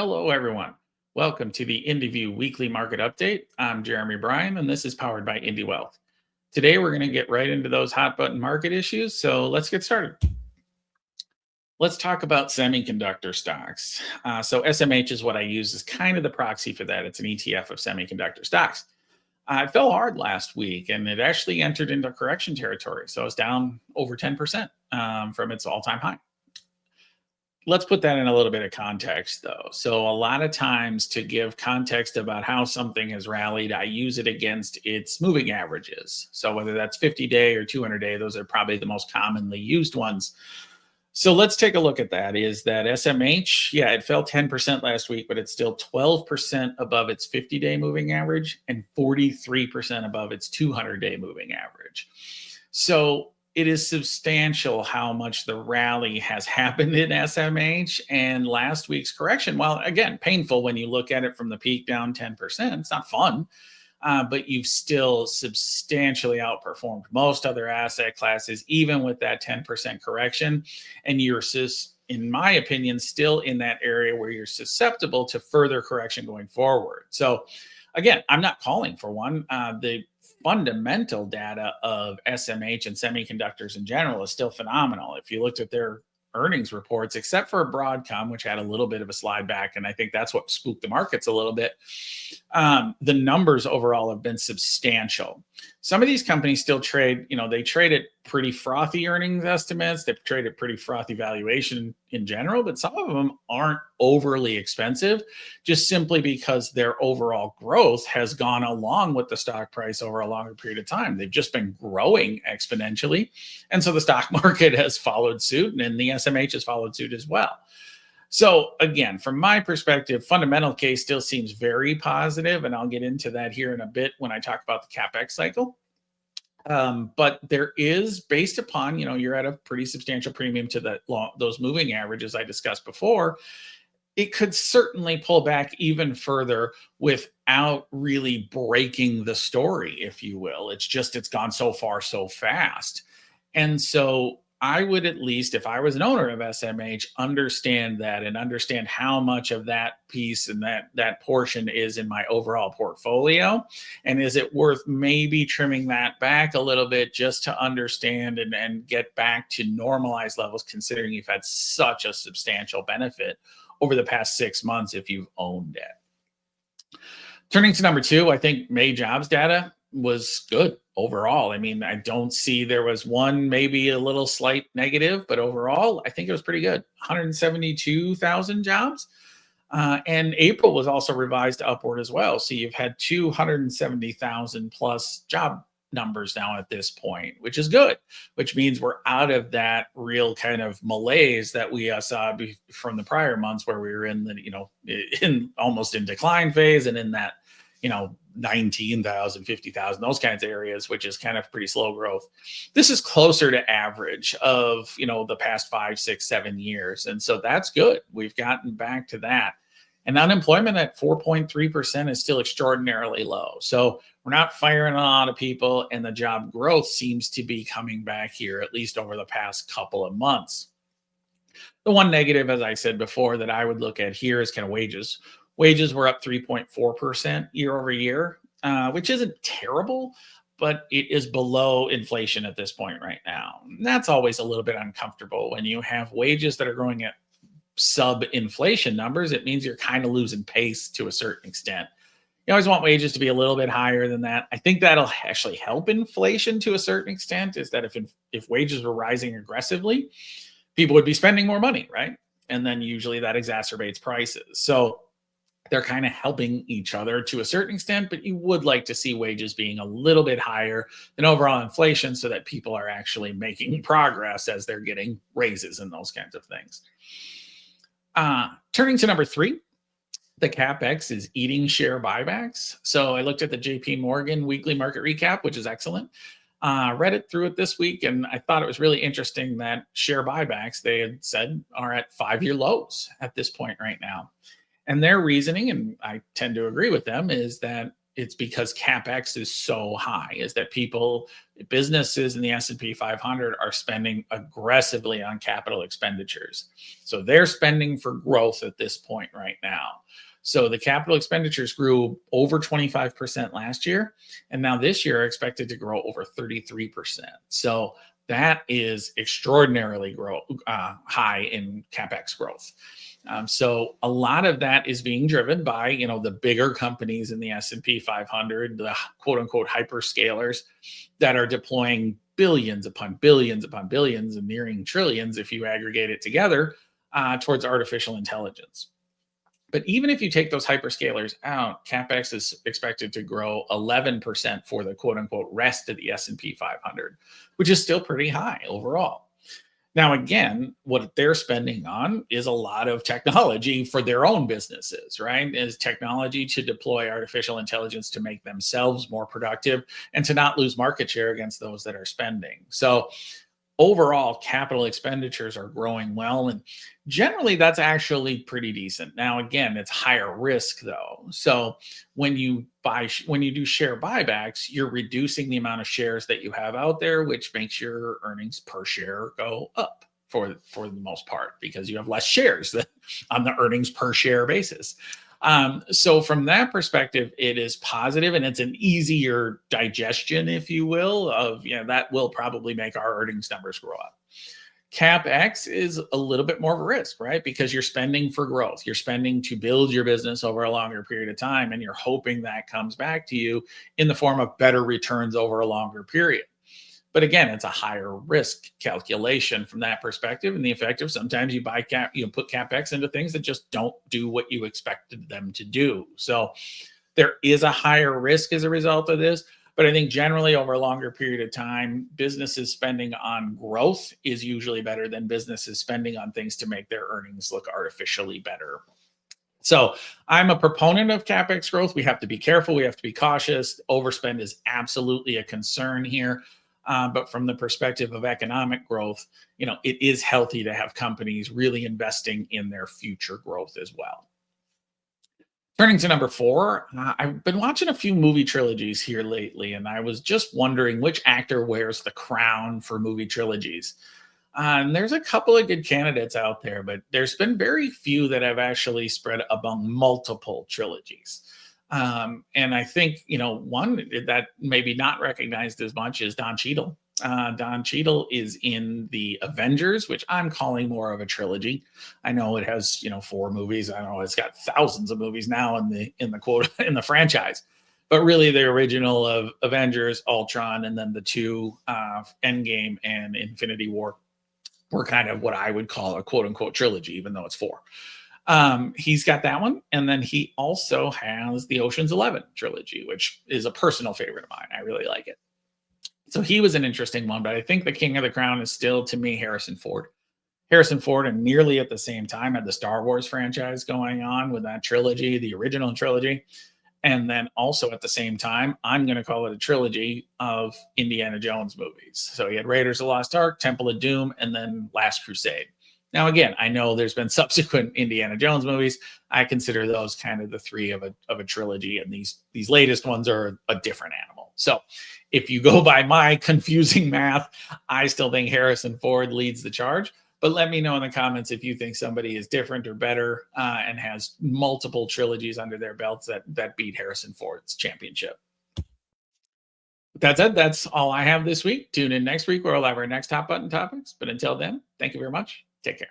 Hello, everyone. Welcome to the IndiView Weekly Market Update. I'm Jeremy Bryan, and this is powered by Indy Wealth. Today, we're going to get right into those hot button market issues. So let's get started. Let's talk about semiconductor stocks. So SMH is what I use as kind of the proxy for that. It's an ETF of semiconductor stocks. It fell hard last week, and it actually entered into correction territory. So it's down over 10% from its all-time high. Let's put that in a little bit of context, though. So a lot of times to give context about how something has rallied, I use it against its moving averages. So whether that's 50-day or 200-day, those are probably the most commonly used ones. So let's take a look at that. Is that SMH? Yeah, it fell 10% last week, but it's still 12% above its 50-day moving average and 43% above its 200-day moving average. So it is substantial how much the rally has happened in SMH, and last week's correction, while again painful when you look at it from the peak down 10%, it's not fun, but you've still substantially outperformed most other asset classes, even with that 10% correction. And you're, in my opinion, still in that area where you're susceptible to further correction going forward. So again, I'm not calling for one. The fundamental data of SMH and semiconductors in general is still phenomenal. If you looked at their earnings reports, except for Broadcom, which had a little bit of a slide back, and I think that's what spooked the markets a little bit, the numbers overall have been substantial. Some of these companies still trade, they trade at pretty frothy earnings estimates. They trade at pretty frothy valuation in general, but some of them aren't overly expensive, just simply because their overall growth has gone along with the stock price over a longer period of time. They've just been growing exponentially. And so the stock market has followed suit, and the SMH has followed suit as well. So again, from my perspective, fundamental case still seems very positive, and I'll get into that here in a bit when I talk about the Capex cycle. But there is, based upon, you're at a pretty substantial premium to those moving averages I discussed before, it could certainly pull back even further without really breaking the story, if you will. It's gone so far so fast. And so I would, at least if I was an owner of SMH, understand that and understand how much of that piece and that portion is in my overall portfolio. And is it worth maybe trimming that back a little bit just to understand and get back to normalized levels, considering you've had such a substantial benefit over the past 6 months if you've owned it. Turning to number two, I think May jobs data was good overall. I mean, I don't see there was one, maybe a little slight negative, but overall, I think it was pretty good. 172,000 jobs. And April was also revised upward as well. So you've had 270,000 plus job numbers now at this point, which is good, which means we're out of that real kind of malaise that we saw from the prior months where we were in the, almost in decline phase and in that, 19,000, 50,000, those kinds of areas, which is kind of pretty slow growth. This is closer to average of, the past 5, 6, 7 years. And so that's good. We've gotten back to that. And unemployment at 4.3% is still extraordinarily low. So we're not firing a lot of people, and the job growth seems to be coming back here, at least over the past couple of months. The one negative, as I said before, that I would look at here is kind of wages. Wages were up 3.4% year over year, which isn't terrible, but it is below inflation at this point right now. And that's always a little bit uncomfortable when you have wages that are growing at sub-inflation numbers. It means you're kind of losing pace to a certain extent. You always want wages to be a little bit higher than that. I think that'll actually help inflation to a certain extent, is that if wages were rising aggressively, people would be spending more money, right? And then usually that exacerbates prices. So they're kind of helping each other to a certain extent, but you would like to see wages being a little bit higher than overall inflation so that people are actually making progress as they're getting raises and those kinds of things. Turning to number three, the Capex is eating share buybacks. So I looked at the JP Morgan weekly market recap, which is excellent. Read it through it this week, and I thought it was really interesting that share buybacks, they had said, are at 5-year lows at this point right now. And their reasoning, and I tend to agree with them, is that it's because Capex is so high, is that businesses in the S&P 500 are spending aggressively on capital expenditures. So they're spending for growth at this point right now. So the capital expenditures grew over 25% last year, and now this year are expected to grow over 33%. So that is extraordinarily high in Capex growth. So a lot of that is being driven by, the bigger companies in the S&P 500, the quote unquote hyperscalers that are deploying billions upon billions upon billions and nearing trillions, if you aggregate it together, towards artificial intelligence. But even if you take those hyperscalers out, Capex is expected to grow 11% for the quote unquote rest of the S&P 500, which is still pretty high overall. Now, again, what they're spending on is a lot of technology for their own businesses, right? Is technology to deploy artificial intelligence to make themselves more productive and to not lose market share against those that are spending. So overall, capital expenditures are growing well, and generally that's actually pretty decent. Now, again, it's higher risk though. So when you do share buybacks, you're reducing the amount of shares that you have out there, which makes your earnings per share go up for the most part, because you have less shares on the earnings per share basis. So from that perspective, it is positive, and it's an easier digestion, if you will, of, that will probably make our earnings numbers grow up. Capex is a little bit more of a risk, right? Because you're spending for growth. You're spending to build your business over a longer period of time, and you're hoping that comes back to you in the form of better returns over a longer period. But again, it's a higher risk calculation from that perspective. And the effect of sometimes you put Capex into things that just don't do what you expected them to do. So there is a higher risk as a result of this. But I think generally over a longer period of time, businesses spending on growth is usually better than businesses spending on things to make their earnings look artificially better. So I'm a proponent of Capex growth. We have to be careful. We have to be cautious. Overspend is absolutely a concern here. But from the perspective of economic growth, it is healthy to have companies really investing in their future growth as well. Turning to number 4, I've been watching a few movie trilogies here lately, and I was just wondering which actor wears the crown for movie trilogies. And there's a couple of good candidates out there, but there's been very few that have actually spread among multiple trilogies. And I think, one that maybe not recognized as much is Don Cheadle. Don Cheadle is in the Avengers, which I'm calling more of a trilogy. I know it has, 4 movies. I know it's got thousands of movies now in the franchise, but really the original of Avengers, Ultron, and then the 2 Endgame and Infinity War were kind of what I would call a quote unquote trilogy, even though it's 4. He's got that one. And then he also has the Ocean's 11 trilogy, which is a personal favorite of mine. I really like it. So he was an interesting one, but I think the king of the crown is still, to me, Harrison Ford. Harrison Ford, and nearly at the same time, had the Star Wars franchise going on with that trilogy, the original trilogy. And then also at the same time, I'm going to call it a trilogy of Indiana Jones movies. So he had Raiders of the Lost Ark, Temple of Doom, and then Last Crusade. Now, again, I know there's been subsequent Indiana Jones movies. I consider those kind of the 3 of a trilogy, and these latest ones are a different animal. So if you go by my confusing math, I still think Harrison Ford leads the charge. But let me know in the comments if you think somebody is different or better and has multiple trilogies under their belts that beat Harrison Ford's championship. That's it. That's all I have this week. Tune in next week where we'll have our next hot button topics. But until then, thank you very much. Take care.